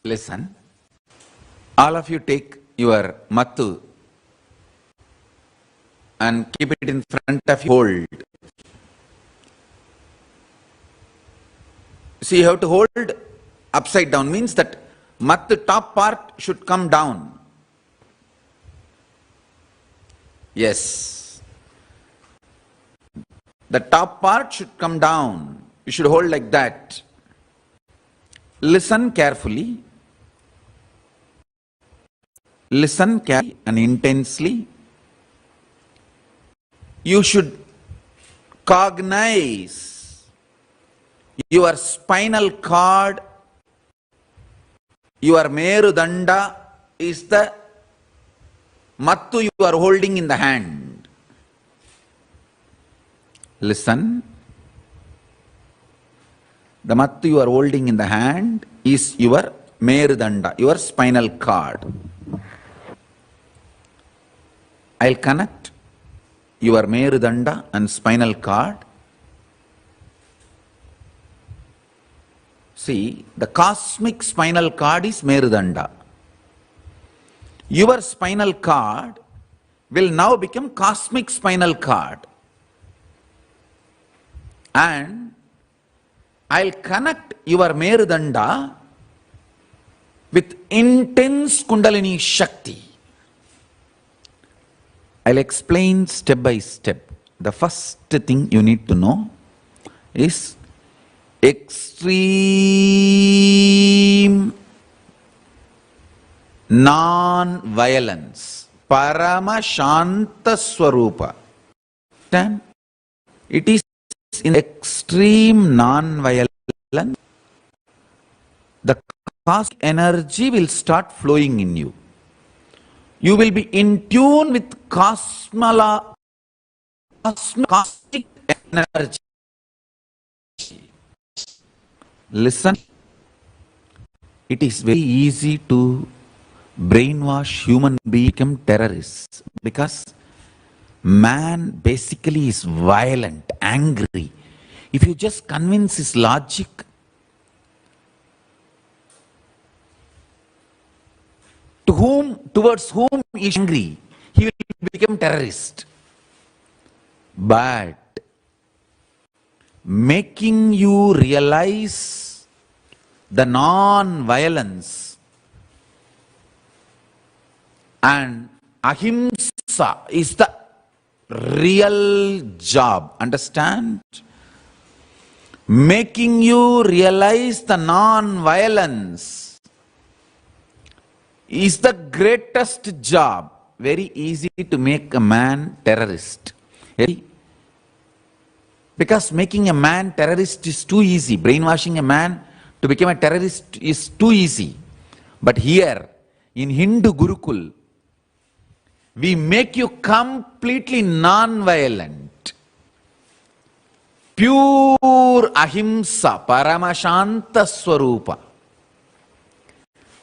Listen. All of you take your mattu and keep it in front of you. Hold. See, you have to hold upside down. Means that mattu top part should come down. Yes. The top part should come down. You should hold like that. Listen carefully. Listen carefully and intensely. You should cognize your spinal cord, your Merudanda is the mattu you are holding in the hand. Listen. The mattu you are holding in the hand is your Merudanda, your spinal cord. I'll connect your Merudanda and spinal cord. See, the cosmic spinal cord is Merudanda. Your spinal cord will now become cosmic spinal cord. And I'll connect your Merudanda with intense Kundalini Shakti. I'll explain step by step. The first thing you need to know is extreme non-violence. Parama Shanta Swarupa. Then it is in extreme non-violence. The cosmic energy will start flowing in you. You will be in tune with cosmic energy. Listen. It is very easy to brainwash human beings become terrorists because man basically is violent, angry. If you just convince his logic, towards whom he is angry, he will become terrorist. But making you realize the non-violence and ahimsa is the real job. Understand? Making you realize the non-violence is the greatest job. Very easy to make a man terrorist. Because making a man terrorist is too easy. Brainwashing a man to become a terrorist is too easy. But here, in Hindu Gurukul, we make you completely non-violent. Pure ahimsa, paramashanta swarupa.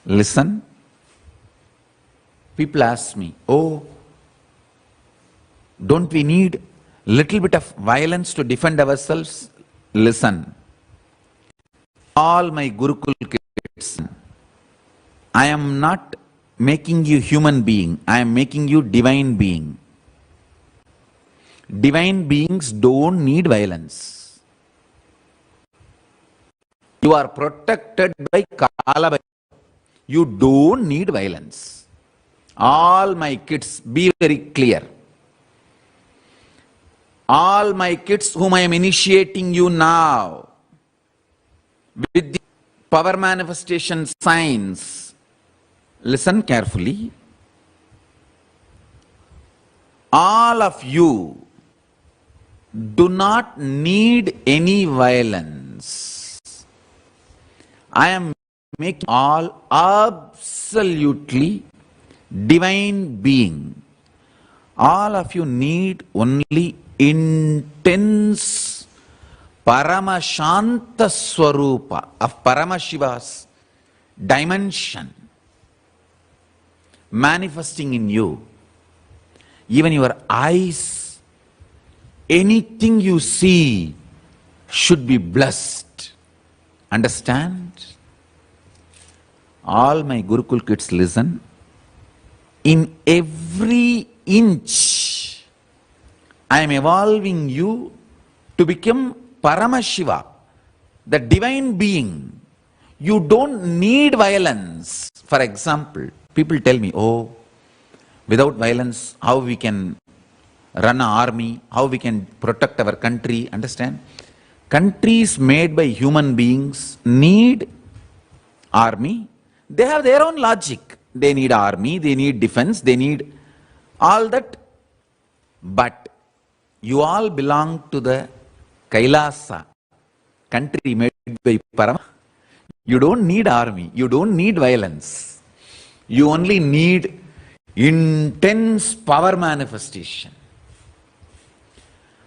Listen. People ask me, oh, don't we need little bit of violence to defend ourselves? Listen. All my Gurukul kids, I am not making you human being, I am making you divine being. Divine beings don't need violence. You are protected by Kala. You don't need violence. All my kids, be very clear. All my kids whom I am initiating you now with the power manifestation signs, listen carefully. All of you do not need any violence. I am making all absolutely divine being. All of you need only intense Paramashanta Swarupa of Paramashiva's dimension manifesting in you. Even your eyes, anything you see should be blessed. Understand? All my Gurukul kids listen. In every inch, I am evolving you to become Paramashiva, the divine being. You don't need violence. For example, people tell me, oh, without violence, how we can run an army, how we can protect our country, understand? Countries made by human beings need army. They have their own logic. They need army, they need defense, they need all that. But you all belong to the Kailasa, country made by Parama. You don't need army, you don't need violence. You only need intense power manifestation.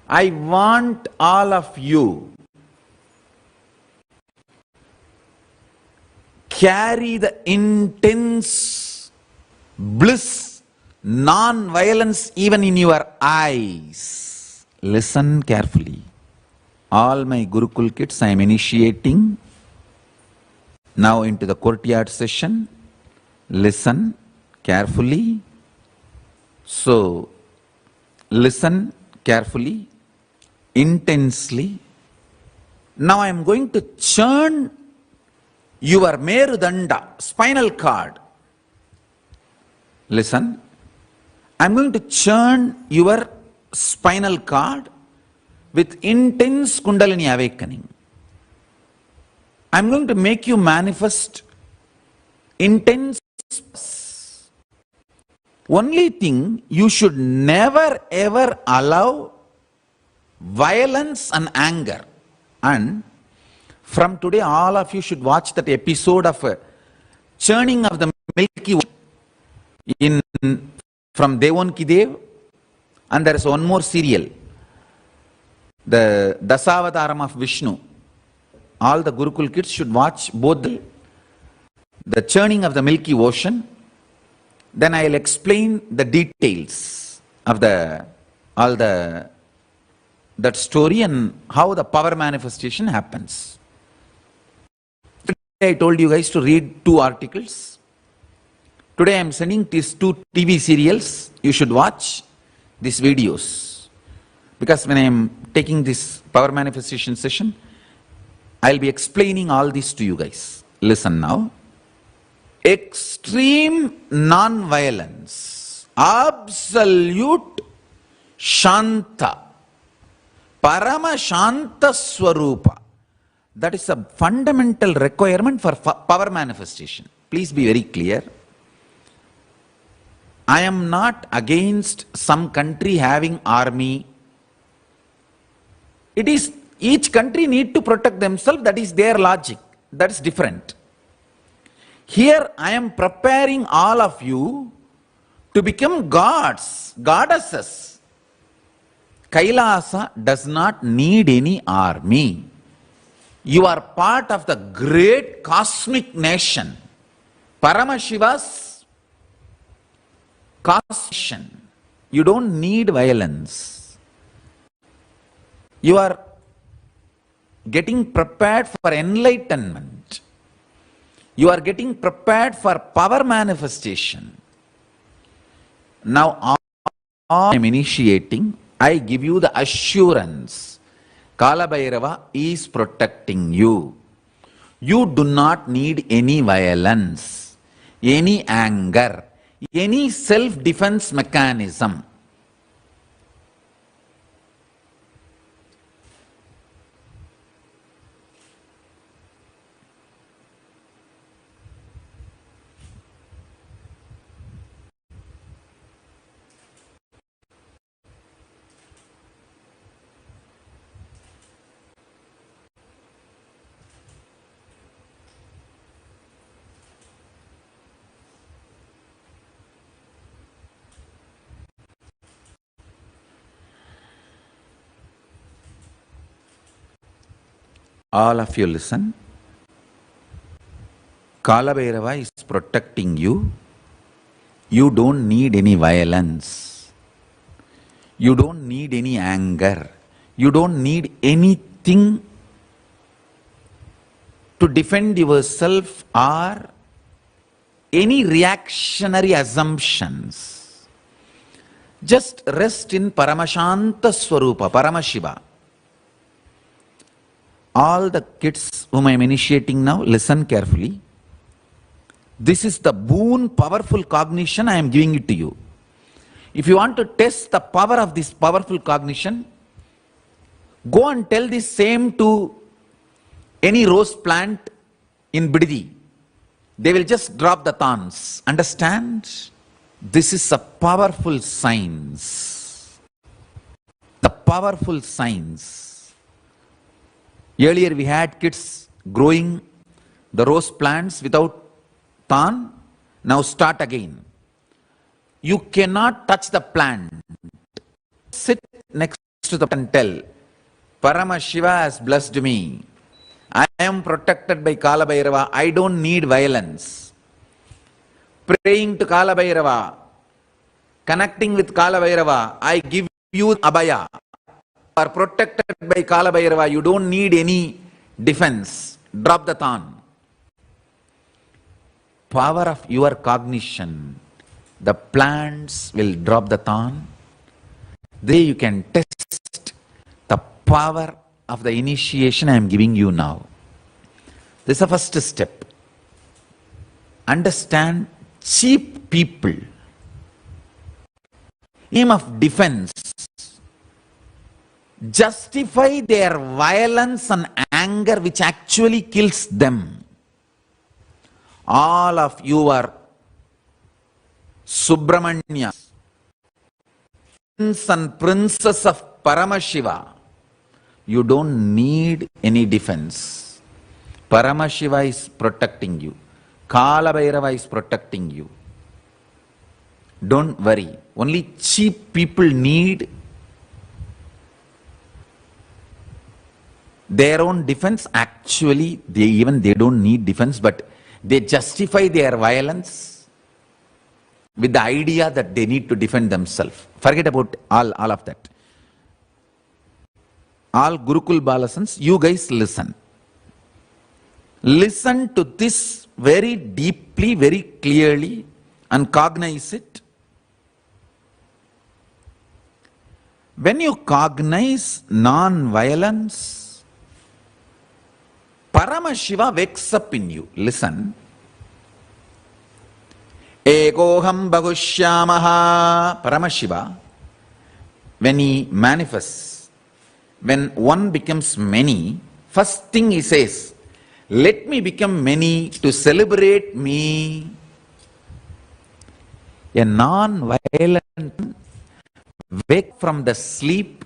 I want all of you carry the intense bliss, non-violence even in your eyes. Listen carefully. All my Gurukul kids I am initiating now into the courtyard session. Listen carefully. So, listen carefully, intensely. Now I am going to churn your Merudanda, spinal cord. Listen, I am going to churn your spinal cord with intense Kundalini awakening. I am going to make you manifest intense. Only thing, you should never ever allow violence and anger. And from today, all of you should watch that episode of churning of the Milky Way from Devon Ki Dev. And there is one more serial, the Dasavataram of Vishnu. All the Gurukul kids should watch both the churning of the Milky Ocean. Then I will explain the details of that story and how the power manifestation happens. Today I told you guys to read 2 articles. Today I am sending these 2 TV serials. You should watch these videos. Because when I am taking this power manifestation session, I will be explaining all this to you guys. Listen now. Extreme non-violence, absolute Shanta, Parama Shanta Swarupa. That is a fundamental requirement for power manifestation. Please be very clear. I am not against some country having army. It is each country need to protect themselves. That is their logic. That is different. Here I am preparing all of you to become gods, goddesses. Kailasa does not need any army. You are part of the great cosmic nation. Paramashiva's cosmic nation. You don't need violence. You are getting prepared for enlightenment. You are getting prepared for power manifestation. Now, I am initiating, I give you the assurance. Kala Bhairava is protecting you. You do not need any violence, any anger, any self-defense mechanism. All of you listen. Kala Bhairava is protecting you. You don't need any violence. You don't need any anger. You don't need anything to defend yourself or any reactionary assumptions. Just rest in Paramashanta Swarupa, Paramashiva. All the kids whom I am initiating now, listen carefully. This is the boon, powerful cognition I am giving it to you. If you want to test the power of this powerful cognition, go and tell the same to any rose plant in Bididi. They will just drop the thorns. Understand? This is a powerful science. The powerful science. Earlier we had kids growing the rose plants without thorn. Now start again. You cannot touch the plant. Sit next to the plant and tell, Paramashiva has blessed me. I am protected by Kala Bhairava. I don't need violence. Praying to Kala Bhairava, connecting with Kala Bhairava, I give you abhaya. You are protected by Kala Bhairava. You don't need any defense. Drop the thorn. Power of your cognition. The plants will drop the thorn. There you can test the power of the initiation I am giving you now. This is the first step. Understand cheap people. Aim of defense. Justify their violence and anger which actually kills them. All of you are Subramanya, prince and princess of Paramashiva. You don't need any defense. Paramashiva is protecting you. Kala Bhairava is protecting you. Don't worry. Only cheap people need their own defense. Actually, they don't need defense, but they justify their violence with the idea that they need to defend themselves. Forget about all of that. All Gurukul Balasans, you guys listen. Listen to this very deeply, very clearly and cognize it. When you cognize non-violence, Paramashiva wakes up in you. Listen. Ekoham Bhagushyamaha. Paramashiva, when he manifests, when one becomes many, first thing he says, let me become many to celebrate me. A non-violent wake from the sleep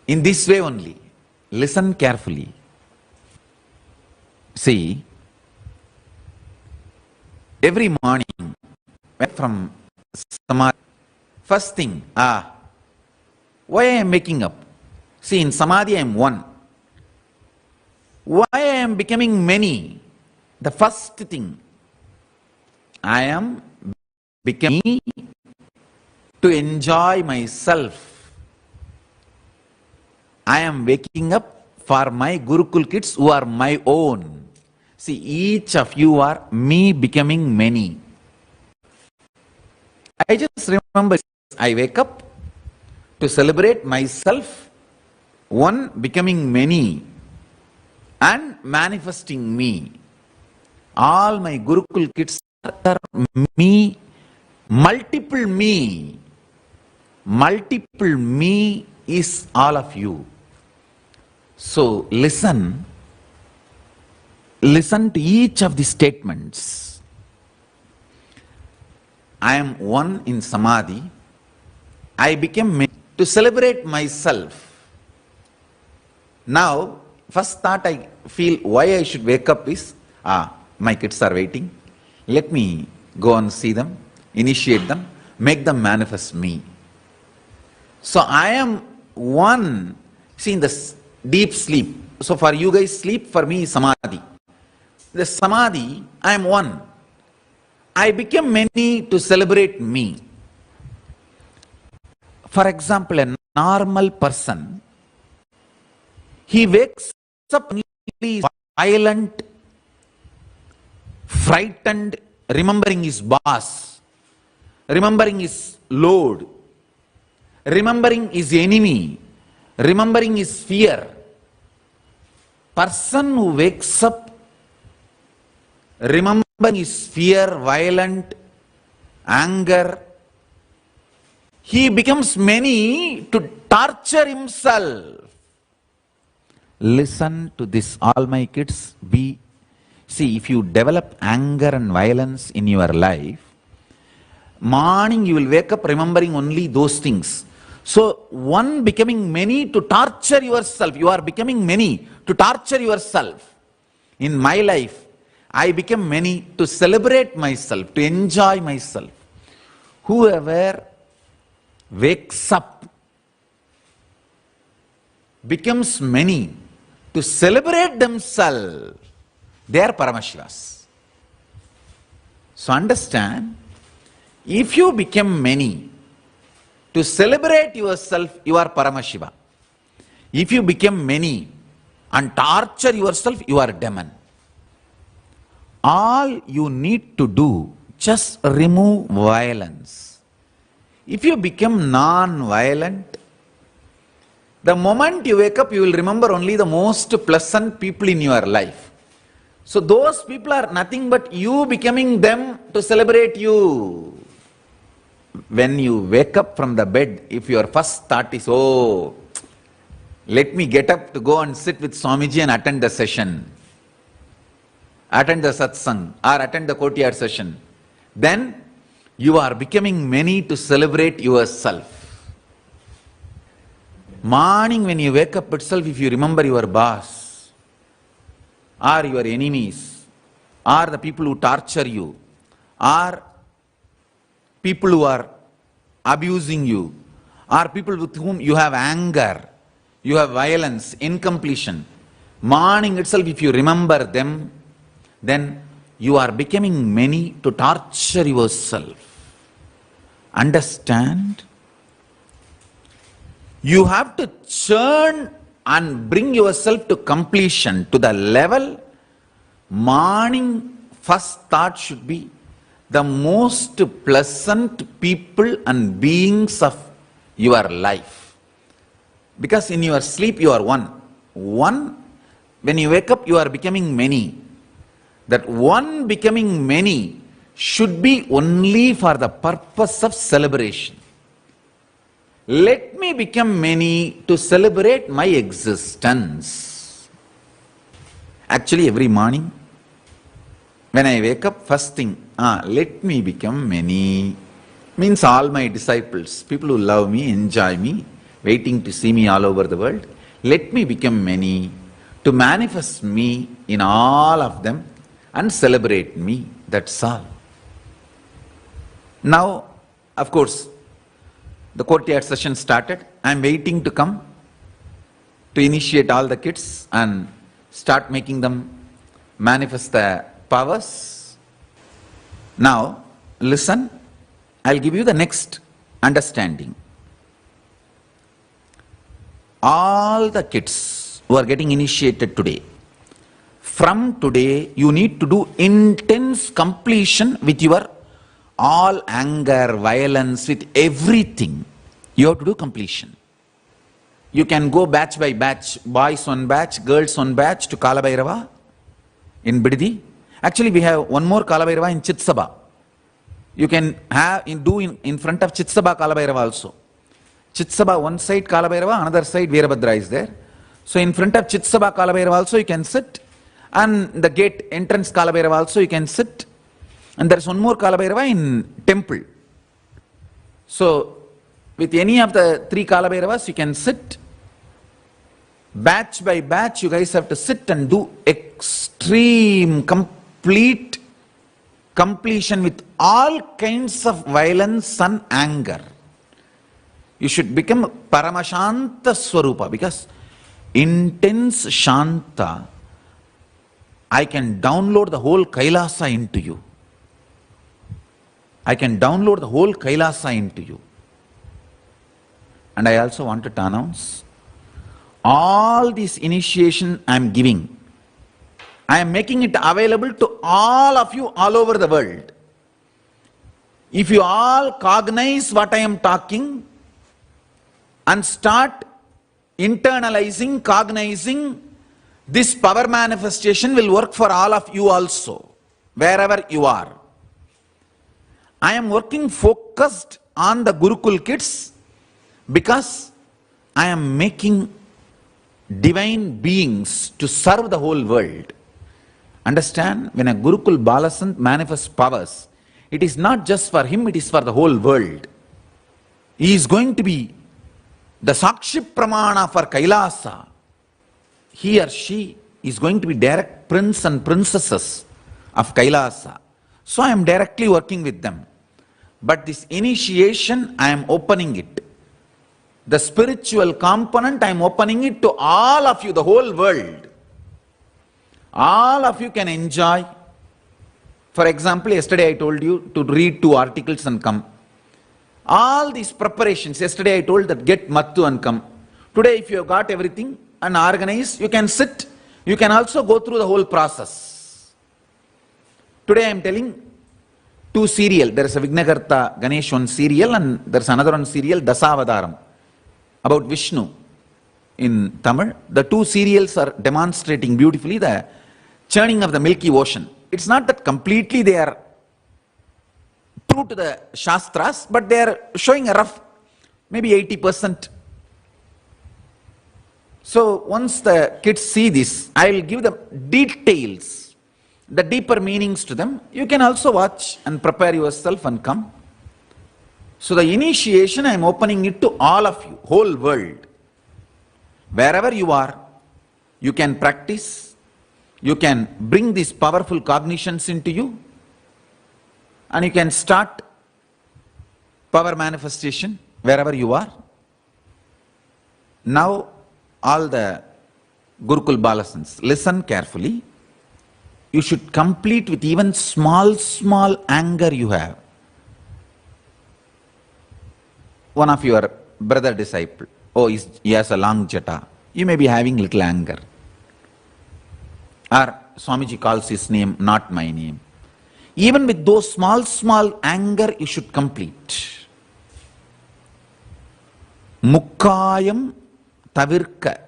in this way only. Listen carefully. See, every morning from Samadhi, first thing, why I am waking up? See, in Samadhi I am one. Why I am becoming many? The first thing, I am becoming to enjoy myself. I am waking up for my Gurukul kids who are my own. See, each of you are me becoming many. I just remember, I wake up to celebrate myself, one becoming many, and manifesting me. All my Gurukul kids are me, multiple me. Multiple me is all of you. So listen to each of the statements. I am one in Samadhi. I became many to celebrate myself. Now, first thought I feel why I should wake up is, my kids are waiting. Let me go and see them, initiate them, make them manifest me. So I am one. See, in the deep sleep. So for you guys, sleep, for me is Samadhi. The Samadhi, I am one. I became many to celebrate me. For example, a normal person, he wakes up only violent, frightened, remembering his boss, remembering his load, remembering his enemy, remembering his fear. Person who wakes up remembering his fear, violent, anger, he becomes many to torture himself. Listen to this, all my kids. See, if you develop anger and violence in your life, morning you will wake up remembering only those things. So, one becoming many to torture yourself. You are becoming many to torture yourself. In my life, I became many to celebrate myself, to enjoy myself. Whoever wakes up becomes many to celebrate themselves, they are Paramashivas. So understand, if you become many to celebrate yourself, you are Paramashiva. If you become many and torture yourself, you are demon. All you need to do, just remove violence. If you become non-violent, the moment you wake up, you will remember only the most pleasant people in your life. So those people are nothing but you becoming them to celebrate you. When you wake up from the bed, if your first thought is, oh, let me get up to go and sit with Swamiji and attend the session, attend the satsang, or attend the courtyard session, then you are becoming many to celebrate yourself. Morning when you wake up itself, if you remember your boss, or your enemies, or the people who torture you, or people who are abusing you, or people with whom you have anger, you have violence, incompletion, morning itself if you remember them, then you are becoming many to torture yourself. Understand? You have to churn and bring yourself to completion, to the level morning first thought should be the most pleasant people and beings of your life. Because in your sleep you are one. One, when you wake up you are becoming many. That one becoming many should be only for the purpose of celebration. Let me become many to celebrate my existence. Actually, every morning, when I wake up, first thing, let me become many. Means all my disciples, people who love me, enjoy me, waiting to see me all over the world, let me become many to manifest me in all of them and celebrate me. That's all. Now, of course, the courtyard session started. I am waiting to come to initiate all the kids and start making them manifest the powers. Now, listen, I'll give you the next understanding. All the kids who are getting initiated today, from today, you need to do intense completion with your all anger, violence, with everything. You have to do completion. You can go batch by batch, boys one batch, girls one batch to Kalabhairava in Bididi. Actually, we have one more Kalabhairava in Chitsabha. You can do in front of Chitsabha Kalabhairava also. Chitsabha one side Kalabhairava, another side Veerabhadra is there. So in front of Chitsabha Kalabhairava also you can sit, and the gate entrance Kalabhairava also you can sit. And there is one more Kalabhairava in temple. So, with any of the three Kalabhairavas, you can sit. Batch by batch, you guys have to sit and do extreme, complete completion with all kinds of violence and anger. You should become Paramashanta Swarupa, because intense Shanta, I can download the whole Kailasa into you. I can download the whole Kailasa into you. And I also wanted to announce, all this initiation I am giving, I am making it available to all of you all over the world. If you all cognize what I am talking and start internalizing, cognizing, this power manifestation will work for all of you also, wherever you are. I am working focused on the Gurukul kids because I am making divine beings to serve the whole world. Understand, when a Gurukul Balasant manifests powers, it is not just for him, it is for the whole world. He is going to be the Sakship Pramana for Kailasa. He or she is going to be direct prince and princesses of Kailasa. So I am directly working with them. But this initiation, I am opening it. The spiritual component, I am opening it to all of you, the whole world. All of you can enjoy. For example, yesterday I told you to read 2 articles and come. All these preparations, yesterday I told that get Mattu and come. Today if you have got everything and organized, you can sit. You can also go through the whole process. Today I am telling 2 serial. There is a Vignakarta Ganesh one serial and there is another one serial, Dasavadaram, about Vishnu in Tamil. The 2 serials are demonstrating beautifully the churning of the Milky Ocean. It's not that completely they are true to the Shastras, but they are showing a rough, maybe 80%. So once the kids see this, I will give them details, the deeper meanings to them. You can also watch and prepare yourself and come. So the initiation, I am opening it to all of you, whole world. Wherever you are, you can practice, you can bring these powerful cognitions into you, and you can start power manifestation wherever you are. Now, all the Gurukul Balasants, listen carefully. You should complete with even small anger you have. One of your brother disciple, oh, he has a long jata. You may be having little anger. Or Swamiji calls his name, not my name. Even with those small anger, you should complete. Mukkayam tavirka.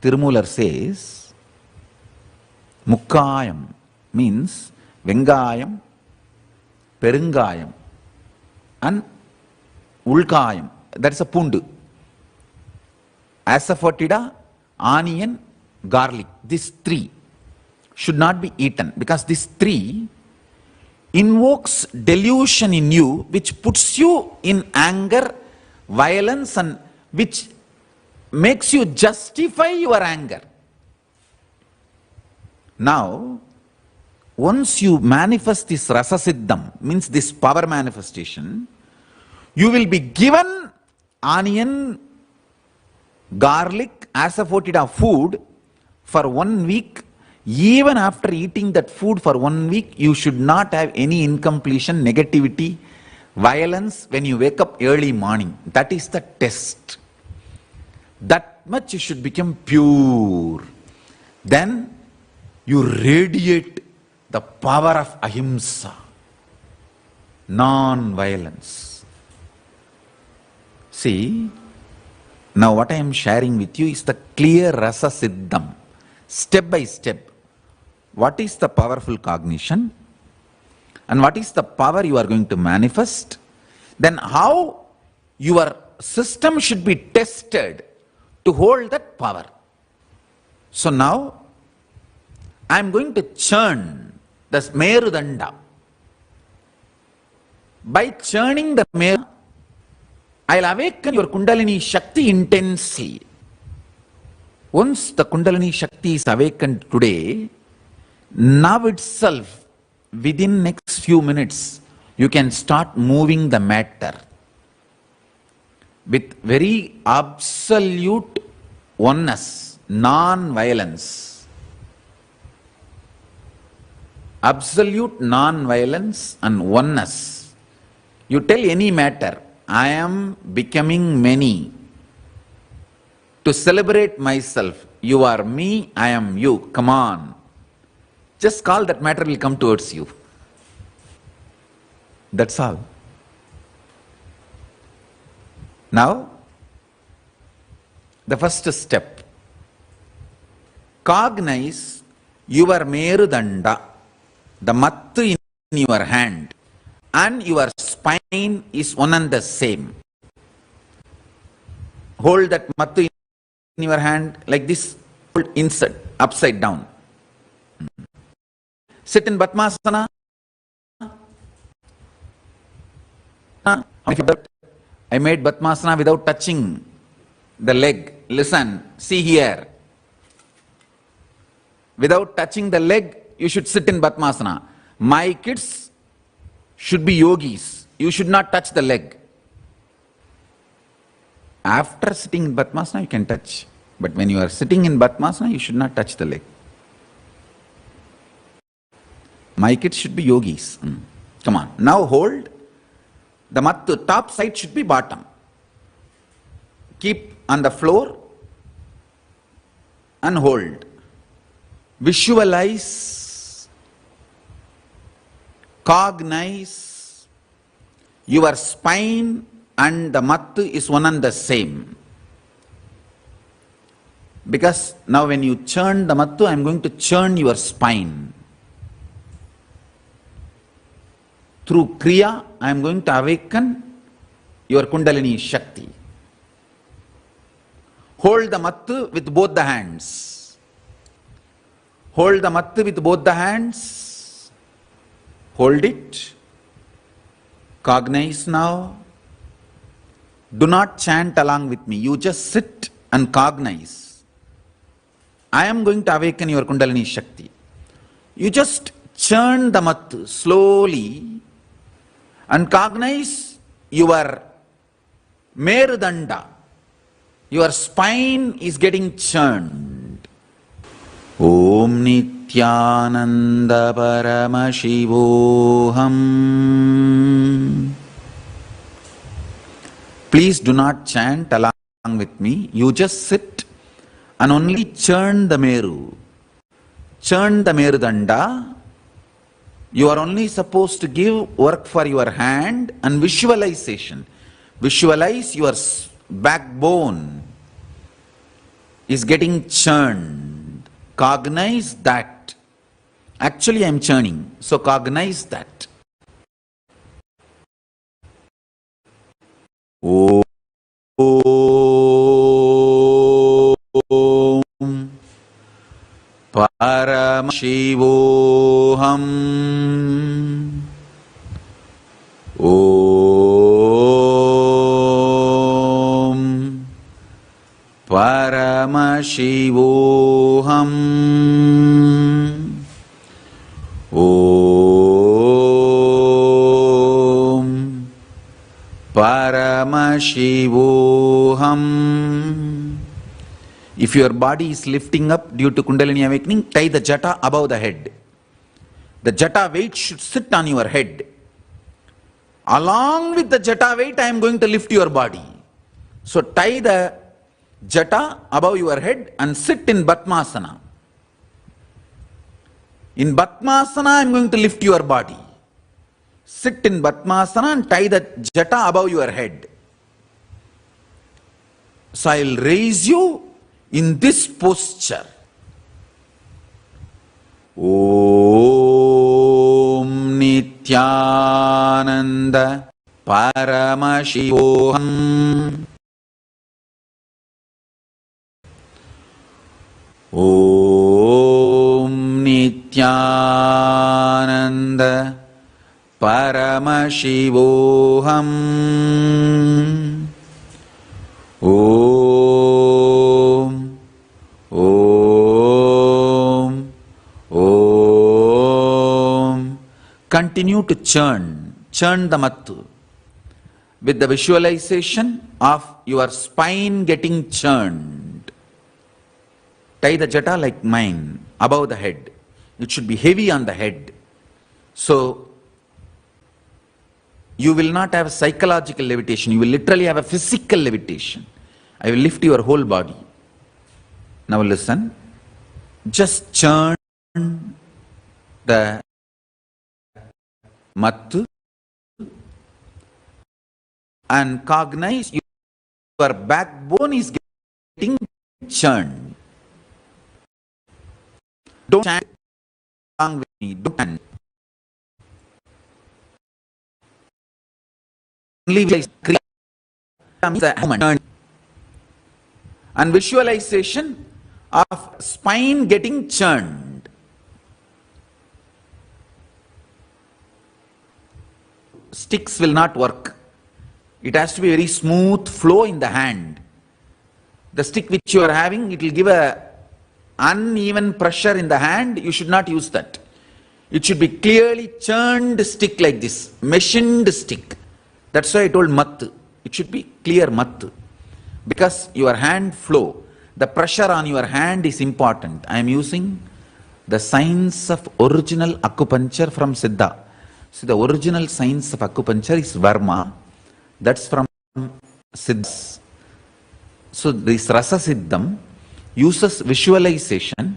Tirumular says, Mukkayam means Vengayam, Perungayam, and Ulkayam. That is a pundu. Asafoetida, onion, garlic. These 3 should not be eaten because these 3 invokes delusion in you, which puts you in anger, violence, and which makes you justify your anger. Now, once you manifest this rasa siddham, means this power manifestation, you will be given onion, garlic, asafoetida food for 1 week. Even after eating that food for 1 week, you should not have any incompletion, negativity, violence when you wake up early morning. That is the test. That much you should become pure. Then you radiate the power of ahimsa, non-violence. See, now what I am sharing with you is the clear rasa siddham, step by step. What is the powerful cognition and what is the power you are going to manifest? Then how your system should be tested to hold that power. So now I am going to churn the Merudanda. By churning the Meru, I will awaken your Kundalini Shakti intensely. Once the Kundalini Shakti is awakened today, now itself, within next few minutes, you can start moving the matter with very absolute oneness, non-violence. Absolute non-violence and oneness. You tell any matter, I am becoming many. To celebrate myself, You are me, I am you. Come on. Just call, that matter will come towards you. That's all. Now, the first step. Cognize your Merudanda, the mattu in your hand, and your spine is one and the same. Hold that mattu in your hand like this, hold inside, upside down. Sit in Padmasana. I made Padmasana without touching the leg. Listen, see here. Without touching the leg, you should sit in Padmasana. My kids should be yogis. You should not touch the leg. After sitting in Padmasana, you can touch. But when you are sitting in Padmasana, you should not touch the leg. My kids should be yogis. Come on. Now hold. The mattu, top side should be bottom. Keep on the floor and hold. Visualize, cognize, your spine and the mattu is one and the same. Because now when you churn the mattu, I am going to churn your spine. Through Kriya, I am going to awaken your Kundalini Shakti. Hold the mattu with both the hands. Hold the mattu with both the hands. Hold it. Cognize now. Do not chant along with me. You just sit and cognize. I am going to awaken your Kundalini Shakti. You just churn the mattu slowly and cognize your Merudanda. Your spine is getting churned. Om Nityananda Paramashivoham. Please do not chant along with me. You just sit and only churn the Meru. Churn the Merudanda. You are only supposed to give work for your hand and visualization. Visualize your backbone is getting churned. Cognize that. Actually, I am churning, so cognize that. Om Paramashivoham. Om Paramashivoham. Om Paramashivoham. If your body is lifting up due to Kundalini awakening, tie the jata above the head. The jata weight should sit on your head. Along with the jata weight, I am going to lift your body. So tie the jata above your head and sit in Padmasana. In Padmasana, I am going to lift your body. Sit in Padmasana and tie the jata above your head. So I will raise you in this posture. Om Nityananda Paramashivoham. Om Nityananda Paramashivoham. Continue to churn the mattu with the visualization of your spine getting churned. Tie the jata like mine above the head. It should be heavy on the head. So you will not have psychological levitation. You will literally have a physical levitation. I will lift your whole body. Now listen, just churn the mattu and cognize your backbone is getting churned. Don't chant along with me. Don't chant. Only visualize and visualization of spine getting churned. Sticks will not work. It has to be very smooth flow in the hand. The stick which you are having, it will give a uneven pressure in the hand. You should not use that. It should be clearly churned stick like this, machined stick. That's why I told mat. It should be clear mat. Because your hand flow, the pressure on your hand is important. I am using the science of original acupuncture from Siddha. So the original science of acupuncture is Varma. That's from Siddhas. So this Rasa Siddham uses visualization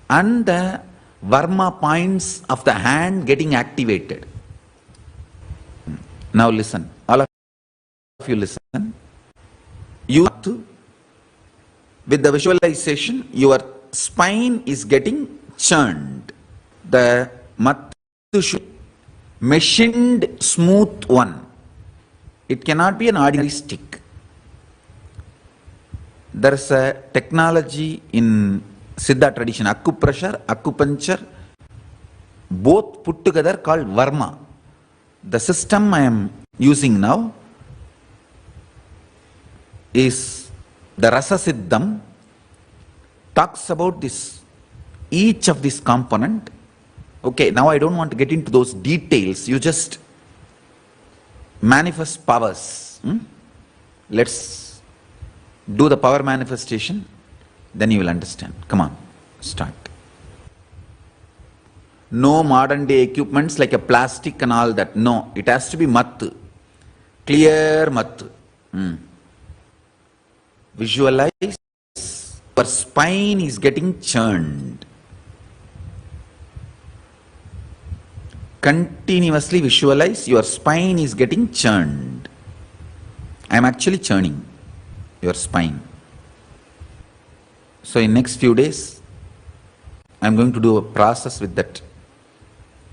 and the Varma points of the hand getting activated. Now listen, all of you listen. You have to, with the visualization, your spine is getting churned. The mattu should machined smooth one. It cannot be an ordinary stick. There is a technology in Siddha tradition, acupressure, acupuncture, both put together called Varma. The system I am using now is the Rasa Siddham, talks about this, each of this component. Okay, now I don't want to get into those details. You just manifest powers. Let's do the power manifestation, then you will understand. Come on, start. No modern day equipments like a plastic and all that. No, it has to be mattu. Clear mattu. Visualize your spine is getting churned. Continuously visualize your spine is getting churned. I am actually churning your spine. So in next few days, I am going to do a process with that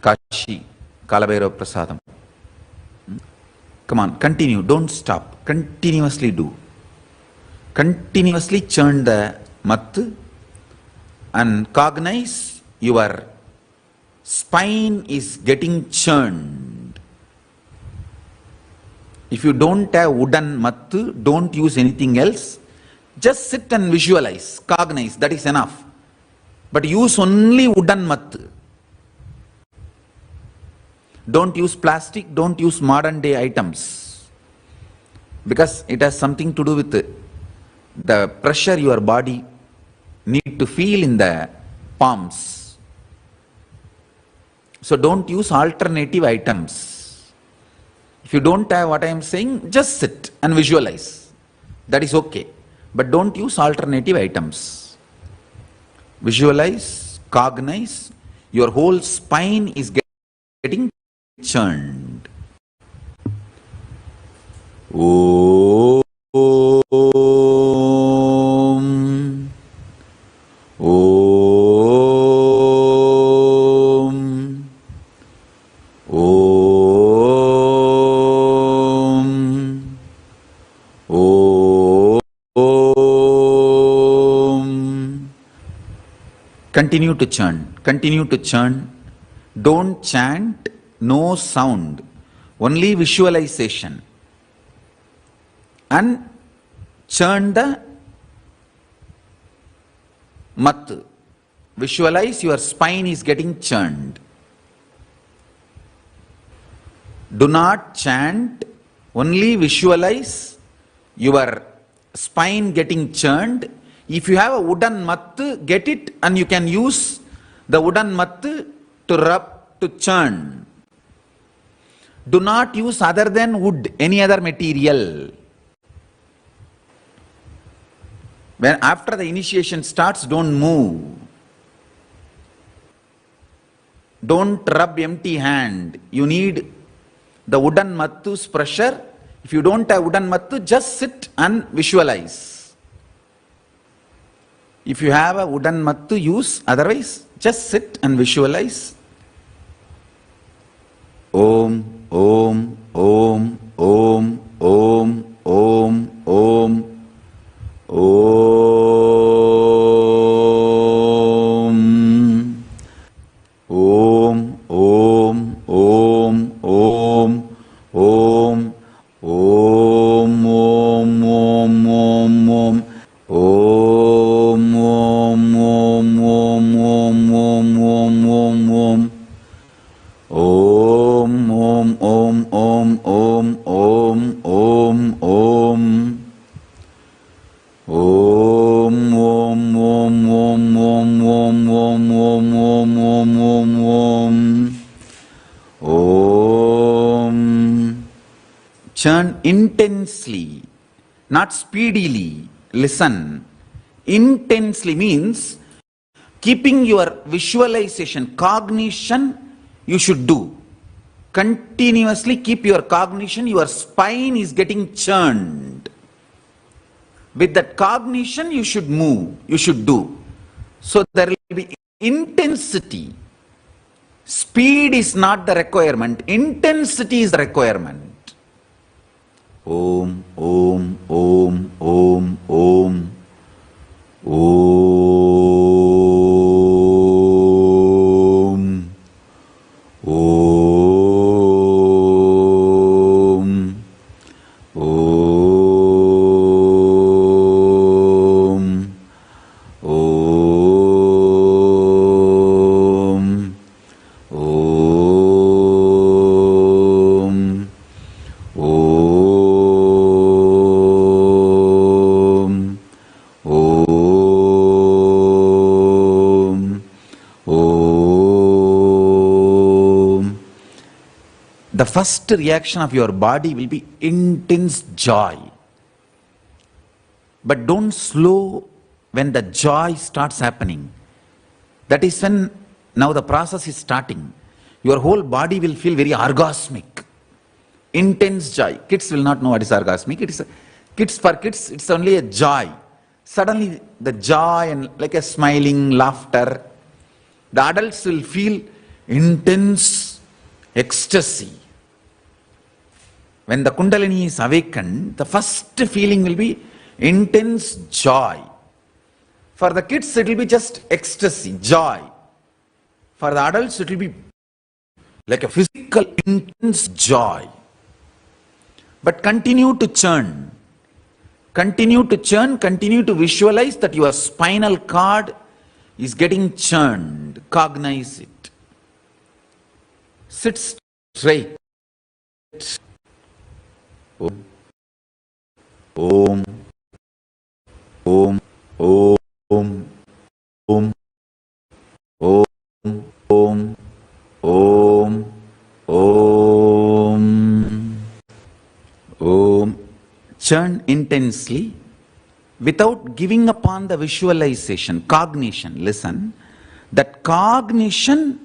Kashi, Kalabhairava Prasadam. Come on, continue, don't stop, continuously do. Continuously churn the mattu and cognize your spine is getting churned. If you don't have wooden mattu, don't use anything else. Just sit and visualize, cognize, that is enough. But use only wooden mattu. Don't use plastic, don't use modern day items. Because it has something to do with the pressure your body need to feel in the palms. So don't use alternative items. If you don't have what I am saying, just sit and visualize. That is okay. But don't use alternative items. Visualize, cognize, your whole spine is getting churned. Om. Om. Om. Om. Continue to churn. Continue to churn. Don't chant. No sound. Only visualization. And churn the mattu. Visualize your spine is getting churned. Do not chant, only visualize your spine getting churned. If you have a wooden mattu, get it and you can use the wooden mattu to rub, to churn. Do not use other than wood, any other material. When after the initiation starts, don't move. Don't rub empty hand. You need the wooden mattu's pressure. If you don't have wooden mattu, just sit and visualize. If you have a wooden mattu, use. Otherwise, just sit and visualize. Om, Om, Om, Om, Om, Om, Om, Om. Om, Om, Om, Om, Om, Om, Om, Om, Om, Om. Om, Om, Om, Om, Om, Om, Om, Om, Om. Om, Om, Om, Om, Om, Om, Om, Om. Om, Om, Om, Om, Om, Om, Om, Om, Om, Om, Om. Om. Churn intensely, not speedily. Listen. Intensely means keeping your visualization, cognition, you should do. Continuously keep your cognition, your spine is getting churned. With that cognition, you should move, you should do. So there will be intensity. Speed is not the requirement, intensity is the requirement. Om, Om, Om, Om, Om, Om, Om, Om, Om, Om, the first reaction of your body will be intense joy. But don't slow when the joy starts happening. That is when now the process is starting. Your whole body will feel very orgasmic. Intense joy. Kids will not know what is orgasmic. For kids, it's only a joy. Suddenly the joy and like a smiling laughter. The adults will feel intense ecstasy. When the Kundalini is awakened, the first feeling will be intense joy. For the kids, it will be just ecstasy, joy. For the adults, it will be like a physical intense joy. But continue to churn. Continue to churn, continue to visualize that your spinal cord is getting churned. Cognize it. Sit straight. Om, Om, Om, Om, Om, Om, Om, Om, Om, Om. Churn intensely without giving upon the visualization, cognition. Listen, that cognition,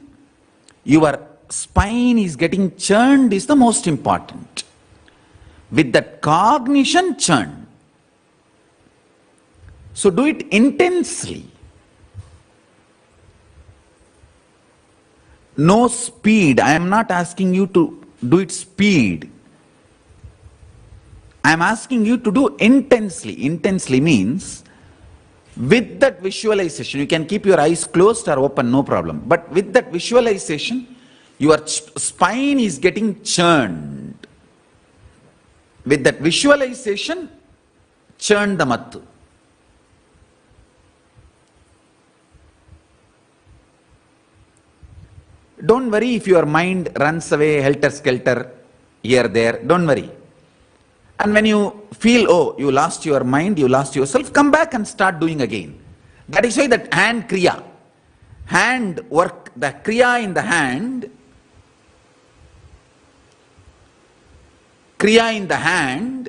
your spine is getting churned is the most important. With that cognition, churn. So do it intensely. No speed. I am not asking you to do it speed. I am asking you to do intensely. Intensely means with that visualization. You can keep your eyes closed or open, no problem. But with that visualization, your spine is getting churned. With that visualization, churn the mattu. Don't worry if your mind runs away helter-skelter here, there. Don't worry. And when you feel, oh, you lost your mind, you lost yourself, come back and start doing again. That is why that hand kriya, hand work, the kriya in the hand, kriya in the hand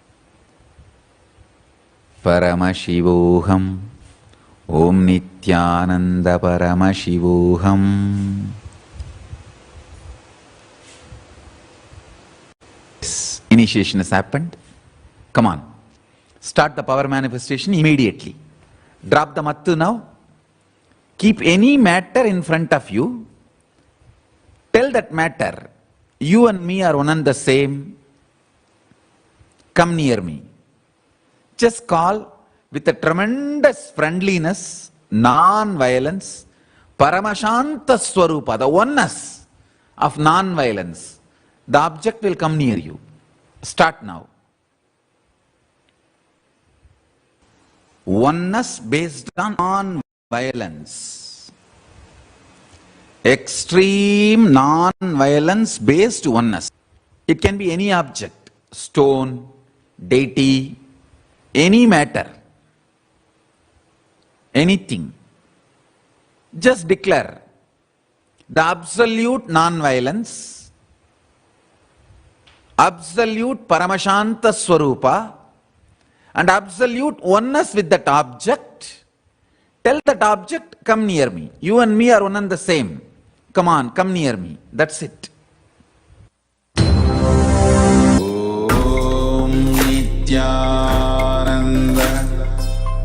परमशिवोऽहम् ॐ नित्यानन्द परमशिवोऽहम्. Initiation has happened. Come on. Start the power manifestation immediately. Drop the mattu now. Keep any matter in front of you. Tell that matter, you and me are one and the same. Come near me. Just call with a tremendous friendliness, non-violence, Paramashanta Swarupa, the oneness of non-violence. The object will come near you. Start now. Oneness based on non-violence. Extreme non-violence based oneness. It can be any object, stone, deity, any matter, anything. Just declare the absolute non-violence, absolute Paramashanta Swarupa, and absolute oneness with that object. Tell that object, come near me. You and me are one and the same. Come on, come near me. That's it. Om Nityananda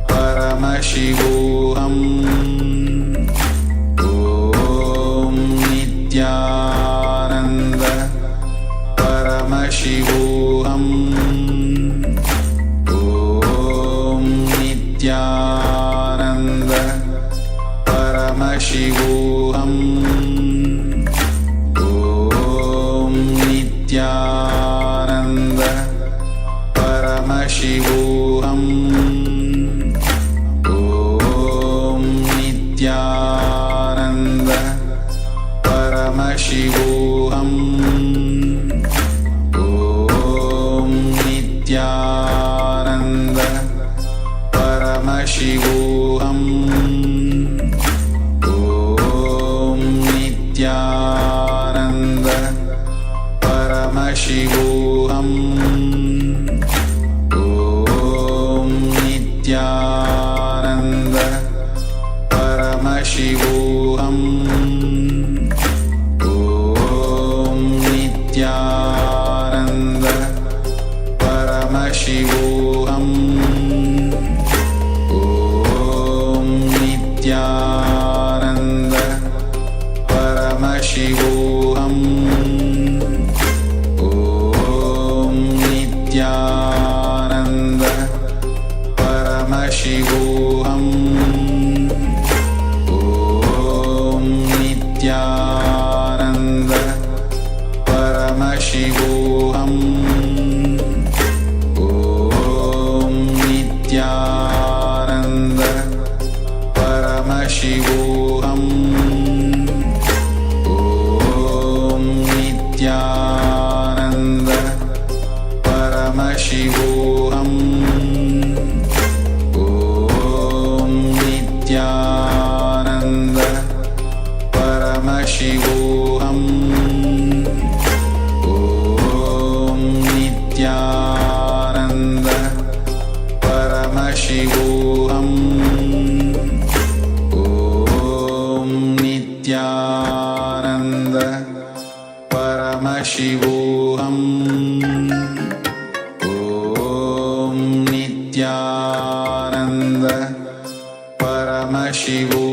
Paramashivoham. Om Nityananda Paramashivoham. Nityananda Paramashivoham. Om Nityananda Paramashivoham. Om Nityananda Paramashivoham. Om Nityananda Paramashivoham. Om Nityananda Paramashivoham. Om Nityananda Paramashivoham. Om Nityananda Paramashivoham. Nityananda Paramashivoham. Om Nityananda Paramashivoham. Om Nityananda Paramashivoham. Om Nityananda Paramashivoham. Om Nityananda Paramashivoham. Om Nityananda Paramashivoham. Om Nityananda Paramashivoham. Om Nityananda Paramashivoham. Om Nityananda Paramashivoham.